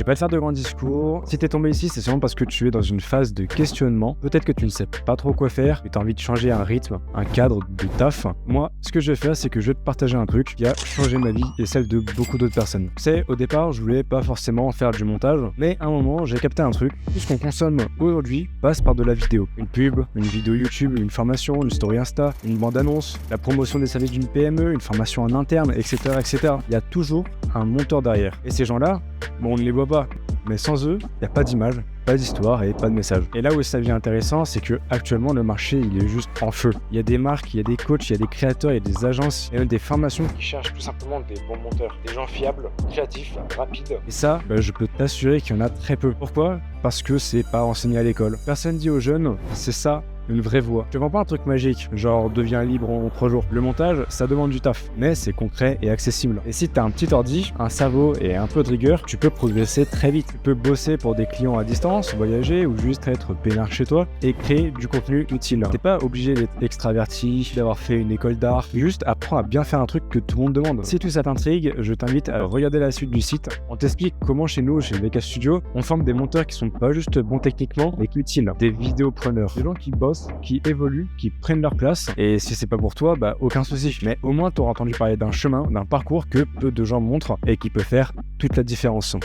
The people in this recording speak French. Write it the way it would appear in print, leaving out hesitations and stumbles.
vais pas te faire de grands discours. Si t'es tombé ici, c'est sûrement parce que tu es dans une phase de questionnement. Peut-être que tu ne sais pas trop quoi faire, que tu as envie de changer un rythme, un cadre de taf. Moi, ce que je vais faire, c'est que je vais te partager un truc qui a changé ma vie et celle de beaucoup d'autres personnes. Tu sais, au départ, je voulais pas forcément faire du montage, mais à un moment, j'ai capté un truc. Tout ce qu'on consomme aujourd'hui passe par de la vidéo. Une pub, une vidéo YouTube, une formation, une story Insta, une bande-annonce, la promotion des services d'une PME, une formation en interne, etc., etc. Il y a toujours un monteur derrière. Et ces gens-là, bon, on ne les voit pas, mais sans eux, il n'y a pas d'image, pas d'histoire et pas de message. Et là où ça devient intéressant, c'est que actuellement le marché il est juste en feu. Il y a des marques, il y a des coachs, il y a des créateurs, il y a des agences, il y a même des formations qui cherchent tout simplement des bons monteurs, des gens fiables, créatifs, rapides. Et ça, je peux t'assurer qu'il y en a très peu. Pourquoi ? Parce que c'est pas enseigné à l'école. Personne dit aux jeunes, c'est ça une vraie voie. Je te vends pas un truc magique, genre deviens libre en 3 jours. Le montage, ça demande du taf, mais c'est concret et accessible. Et si t'as un petit ordi, un cerveau et un peu de rigueur, tu peux progresser très vite. Tu peux bosser pour des clients à distance, voyager ou juste être peinard chez toi et créer du contenu utile. T'es pas obligé d'être extraverti, d'avoir fait une école d'art, juste apprends à bien faire un truc que tout le monde demande. Si tout ça t'intrigue, je t'invite à regarder la suite du site. On t'explique comment chez nous, chez VK Studio, on forme des monteurs qui sont pas juste bons techniquement, mais qui utiles. Des vidéopreneurs, des gens qui bossent, qui évoluent, qui prennent leur place. Et si c'est pas pour toi, aucun souci. Mais au moins, t'auras entendu parler d'un chemin, d'un parcours que peu de gens montrent et qui peut faire toute la différence.